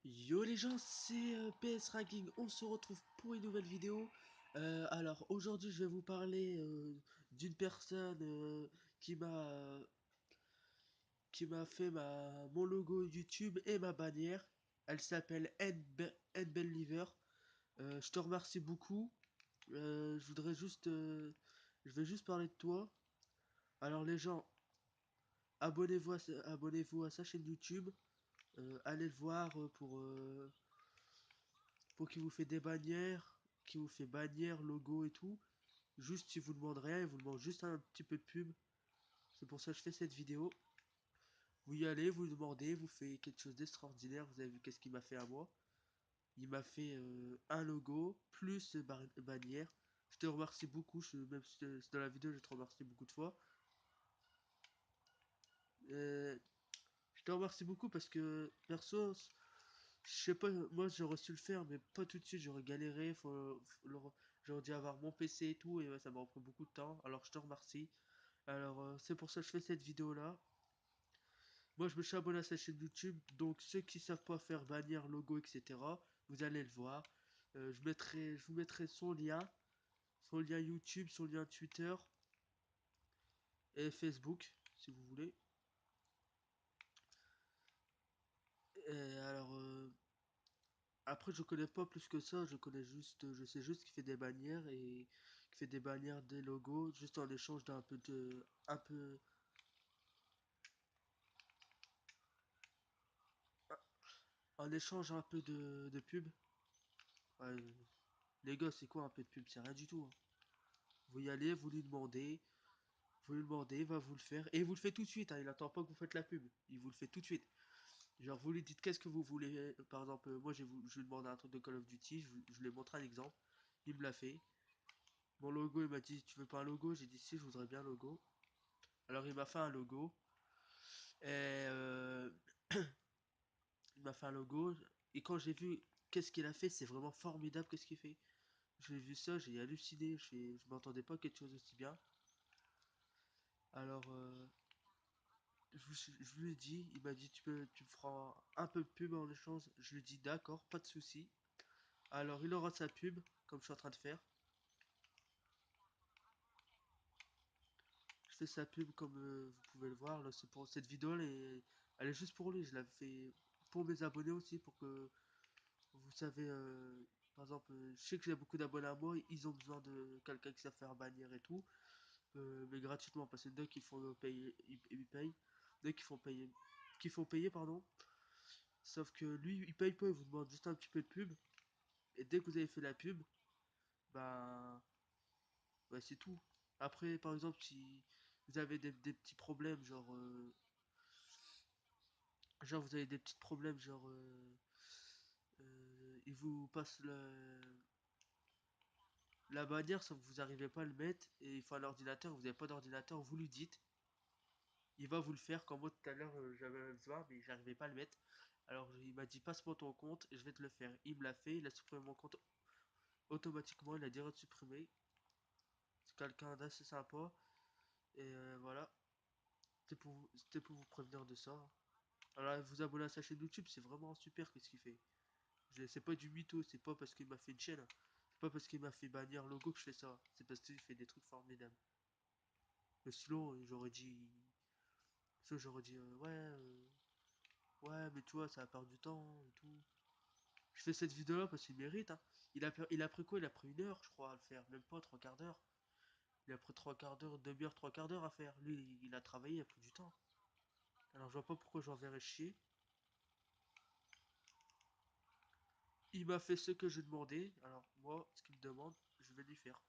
Yo les gens, c'est PS Ranking, on se retrouve pour une nouvelle vidéo. Alors aujourd'hui je vais vous parler d'une personne qui m'a fait mon logo YouTube et ma bannière. Elle s'appelle Believer. Je te remercie beaucoup. Je voudrais juste, je vais juste parler de toi. Alors les gens, abonnez-vous à sa chaîne YouTube. Allez le voir pour qu'il vous fait des bannières, qui vous fait bannière, logo et tout. Juste, il vous demande rien, il vous demande juste un petit peu de pub. C'est pour ça que je fais cette vidéo. Vous y allez, vous demandez, vous faites quelque chose d'extraordinaire. Vous avez vu qu'est-ce qu'il m'a fait à moi. Il m'a fait un logo, plus bannière. Je te remercie beaucoup, même si c'est dans la vidéo, je te remercie beaucoup de fois. Euh, je te remercie beaucoup parce que, perso, je sais pas, moi j'aurais su le faire, mais pas tout de suite, j'aurais galéré, j'aurais dû avoir mon PC et tout, et ouais, ça m'a pris beaucoup de temps, alors je te remercie. Alors c'est pour ça que je fais cette vidéo là. Moi je me suis abonné à sa chaîne YouTube, donc ceux qui savent pas faire bannière, logo, etc., vous allez le voir. Je vous mettrai son lien YouTube, son lien Twitter et Facebook, si vous voulez. Et alors, après, je connais pas plus que ça, je sais juste qu'il fait des bannières et qu'il fait des bannières, des logos, juste en échange d'un peu en échange un peu de pub. Ouais, les gars, c'est quoi un peu de pub? C'est rien du tout, hein. Vous y allez, vous lui demandez, il va vous le faire, et il vous le fait tout de suite, hein, il attend pas que vous faites la pub, il vous le fait tout de suite. Genre, vous lui dites qu'est-ce que vous voulez, par exemple, moi je lui demande un truc de Call of Duty, je lui ai montré un exemple, il me l'a fait. Mon logo, il m'a dit, tu veux pas un logo? J'ai dit si, je voudrais bien un logo. Alors il m'a fait un logo. Et il m'a fait un logo. Et quand j'ai vu qu'est-ce qu'il a fait, c'est vraiment formidable qu'est-ce qu'il fait. J'ai vu ça, j'ai halluciné. Je m'entendais pas quelque chose aussi bien. Alors je lui ai dit, il m'a dit tu me feras un peu de pub en échange. Je lui ai dit d'accord, pas de souci. Alors il aura sa pub, comme je suis en train de faire. Je fais sa pub comme vous pouvez le voir. Là, c'est pour cette vidéo, elle est juste pour lui. Je l'ai fait pour mes abonnés aussi, pour que vous savez, par exemple, je sais que j'ai beaucoup d'abonnés à moi, ils ont besoin de quelqu'un qui sait faire bannière et tout, mais gratuitement, parce que dès qu'ils font payer, ils payent, dès qu'ils font payer, pardon. Sauf que lui, il paye pas, il vous demande juste un petit peu de pub, et dès que vous avez fait la pub, bah, bah c'est tout. Après, par exemple, si vous avez des petits problèmes, genre vous avez des petits problèmes, il vous passe la bannière sauf que vous n'arrivez pas à le mettre et il faut un ordinateur, vous n'avez pas d'ordinateur, vous lui dites, il va vous le faire comme moi tout à l'heure j'avais besoin mais j'arrivais pas à le mettre. Alors il m'a dit passe-moi ton compte et je vais te le faire. Il me l'a fait, il a supprimé mon compte automatiquement, il a direct supprimé. C'est quelqu'un d'assez sympa et voilà, c'était pour vous prévenir de ça. Alors vous abonner à sa chaîne YouTube, c'est vraiment super qu'est-ce qu'il fait. C'est pas du mytho, c'est pas parce qu'il m'a fait une chaîne, c'est pas parce qu'il m'a fait bannir logo que je fais ça, c'est parce qu'il fait des trucs formidables. Mais sinon, j'aurais dit ouais, mais tu vois, ça va perdre du temps et tout. Je fais cette vidéo là parce qu'il mérite, hein. Il a pris quoi? Il a pris une heure, je crois, à le faire, même pas trois quarts d'heure. Il a pris trois quarts d'heure, demi-heure, trois quarts d'heure à faire. Lui, il a travaillé, il a pris du temps. Alors je vois pas pourquoi j'enverrais chier. Il m'a fait ce que je demandais, alors moi, ce qu'il me demande, je vais lui faire.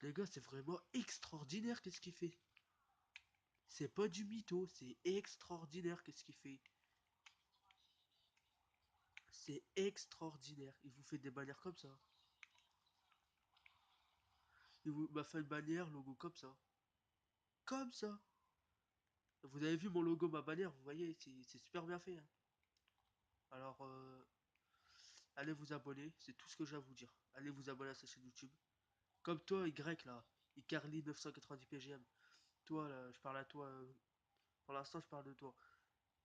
Les gars, c'est vraiment extraordinaire qu'est-ce qu'il fait. C'est pas du mytho, c'est extraordinaire qu'est-ce qu'il fait. C'est extraordinaire. Il vous fait des bannières comme ça. Il m'a fait une bannière, logo comme ça. Comme ça. Vous avez vu mon logo, ma bannière, vous voyez, c'est super bien fait, hein. Alors, allez vous abonner, c'est tout ce que j'ai à vous dire. Allez vous abonner à sa chaîne YouTube. Comme toi, Y là, Icarly 990 PGM. Toi, là, je parle à toi. Pour l'instant, je parle de toi.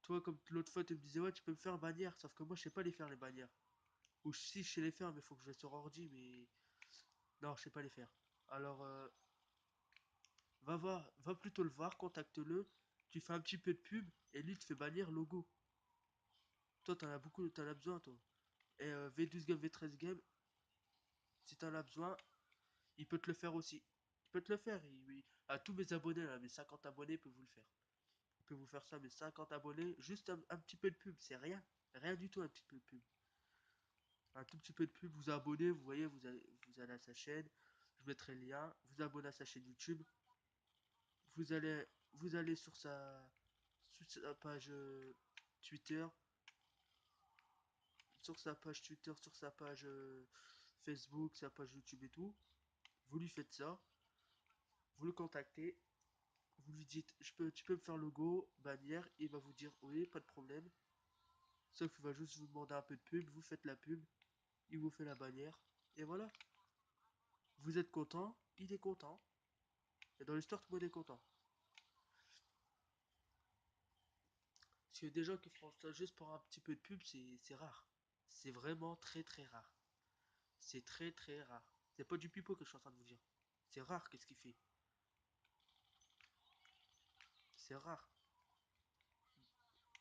Toi, comme l'autre fois, tu me disais, ouais, tu peux me faire bannière. Sauf que moi, je sais pas les faire, les bannières. Ou si, je sais les faire, mais faut que je vais sur ordi. Mais non, je sais pas les faire. Alors, va voir, va plutôt le voir, contacte-le. Tu fais un petit peu de pub. Et lui, tu fais bannir logo. Toi, t'en as beaucoup, t'en as besoin, toi. Et V12 game, V13 game, si t'en as besoin, il peut te le faire aussi. Il peut te le faire. À tous mes abonnés, là, mes 50 abonnés, il peut vous le faire. Il peut vous faire ça, mes 50 abonnés, juste un petit peu de pub, c'est rien. Rien du tout, un petit peu de pub. Un tout petit peu de pub, vous abonnez, vous voyez, vous allez à sa chaîne, je mettrai le lien, vous abonnez à sa chaîne YouTube, vous allez, vous allez sur sa page Twitter, sur sa page Twitter, sur sa page Facebook, sa page YouTube et tout, vous lui faites ça, vous le contactez, vous lui dites, tu peux me faire le logo, bannière, il va vous dire oui, pas de problème. Sauf qu'il va juste vous demander un peu de pub, vous faites la pub, il vous fait la bannière, et voilà. Vous êtes content, il est content, et dans l'histoire, tout le monde est content. Parce que des gens qui font ça juste pour un petit peu de pub, c'est rare. C'est vraiment très très rare. C'est très très rare. C'est pas du pipeau que je suis en train de vous dire. C'est rare qu'est-ce qu'il fait. C'est rare.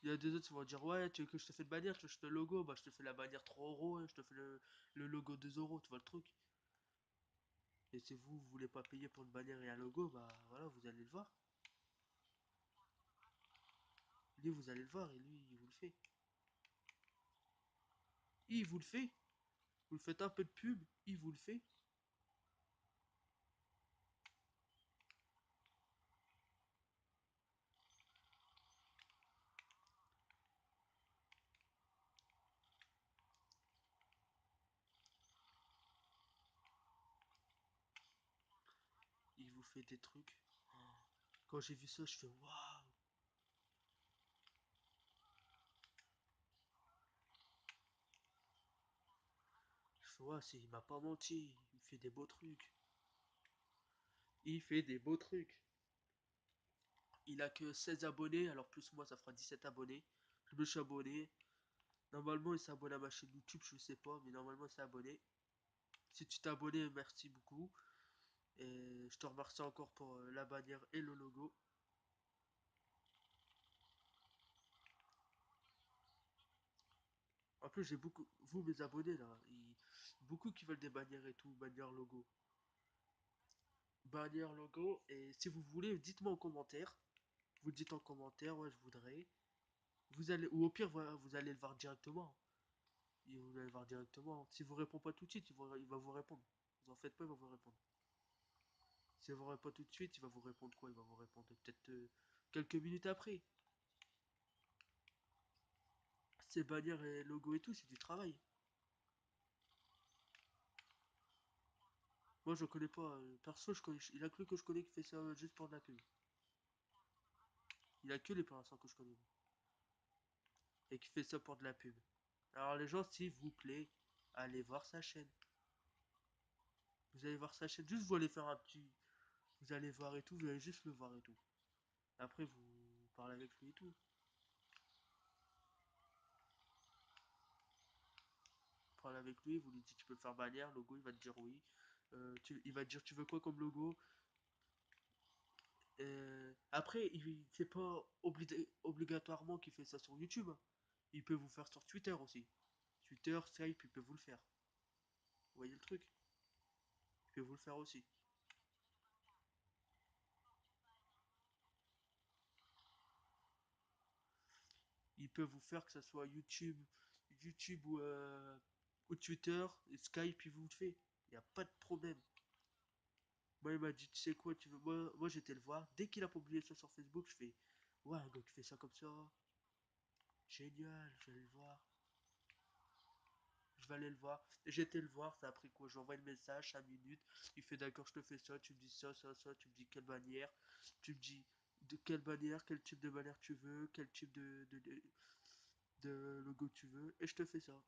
Il y a des autres qui vont dire ouais, tu veux que je te fais de bannière, tu veux que je te logo, bah je te fais la bannière 3 euros, et je te fais le logo 2 euros, tu vois le truc. Et si vous, vous voulez pas payer pour une bannière et un logo, bah voilà, vous allez le voir. Lui, vous allez le voir et lui, il vous le fait. Il vous le fait. Vous le faites un peu de pub, il vous le fait. Il vous fait des trucs. Quand j'ai vu ça, je fais waouh. Je fais waouh, il m'a pas menti. Il fait des beaux trucs. Il fait des beaux trucs. Il a que 16 abonnés, alors plus moi, ça fera 17 abonnés. Je me suis abonné. Normalement, il s'est abonné à ma chaîne YouTube, je sais pas, mais normalement, il s'est abonné. Si tu t'es abonné, merci beaucoup. Et je te remercie encore pour la bannière et le logo. En plus, j'ai beaucoup, vous mes abonnés là, beaucoup qui veulent des bannières et tout, bannières logo. Bannière logo, et si vous voulez, dites-moi en commentaire. Vous dites en commentaire, ouais, je voudrais. Vous allez, ou au pire, voilà, vous allez le voir directement. Et vous allez le voir directement. Si vous répondez pas tout de suite, il va vous répondre. Vous en faites pas, il va vous répondre. Si vous répondez pas tout de suite, il va vous répondre quoi? Il va vous répondre peut-être quelques minutes après. Ces bannières et logos et tout, c'est du travail. Moi, je connais pas. Perso, il a que lui que je connais qui fait ça juste pour de la pub. Il a que les pour l'instant que je connais. Et qui fait ça pour de la pub. Alors, les gens, s'il vous plaît, allez voir sa chaîne. Vous allez voir sa chaîne. Juste, vous allez faire un petit. Vous allez voir et tout. Vous allez juste le voir et tout. Après, vous parlez avec lui et tout. Vous parlez avec lui, vous lui dites tu peux faire bannière, logo, il va te dire oui. Il va te dire tu veux quoi comme logo. Après, c'est pas obligatoirement qu'il fait ça sur YouTube, hein. Il peut vous faire sur Twitter aussi. Twitter, Skype, il peut vous le faire. Vous voyez le truc? Il peut vous le faire aussi. Il peut vous faire que ce soit YouTube ou Twitter, et Skype, il vous le fait. Il n'y a pas de problème. Moi, il m'a dit, tu sais quoi, tu veux. Moi j'étais le voir. Dès qu'il a publié ça sur Facebook, je fais, ouais, un gars qui fait ça comme ça. Génial, je vais aller le voir. Je vais aller le voir. Et j'étais le voir, ça a pris quoi? J'envoie le message, 5 minutes. Il fait d'accord, je te fais ça. Tu me dis ça, ça, ça. Tu me dis quelle bannière. Tu me dis de quelle bannière, quel type de bannière tu veux, quel type de logo tu veux. Et je te fais ça.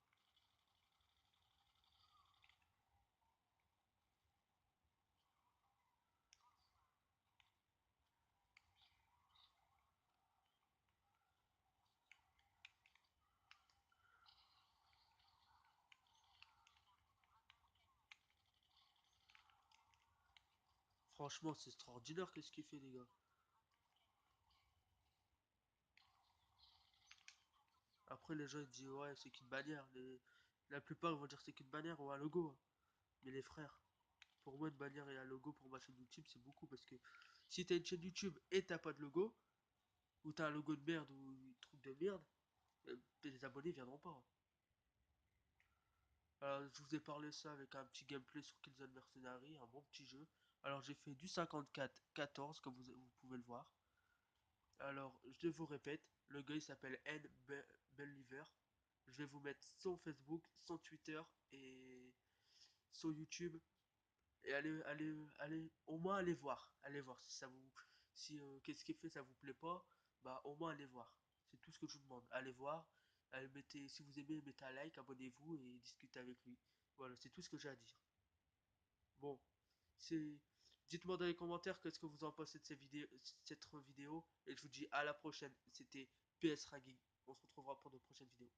Franchement, c'est extraordinaire, qu'est-ce qu'il fait, les gars. Après, les gens ils disent, ouais, c'est qu'une bannière. La plupart ils vont dire c'est qu'une bannière ou un logo, hein. Mais les frères, pour moi, une bannière et un logo pour ma chaîne YouTube, c'est beaucoup parce que si t'as une chaîne YouTube et t'as pas de logo, ou t'as un logo de merde ou un truc de merde, les abonnés viendront pas, hein. Alors, je vous ai parlé ça avec un petit gameplay sur Killzone Mercenary, un bon petit jeu. Alors, j'ai fait du 54-14, comme vous pouvez le voir. Alors, je vous répète, le gars il s'appelle Believer. Je vais vous mettre son Facebook, son Twitter et son YouTube. Et au moins allez voir si ça vous, si qu'est-ce qu'il fait, ça vous plaît pas, bah au moins allez voir. C'est tout ce que je vous demande. Allez voir, mettez, si vous aimez, mettez un like, abonnez-vous et discutez avec lui. Voilà, c'est tout ce que j'ai à dire. Bon, c'est, dites-moi dans les commentaires qu'est-ce que vous en pensez de cette vidéo et je vous dis à la prochaine. C'était PS Ragging. On se retrouvera pour de prochaines vidéos.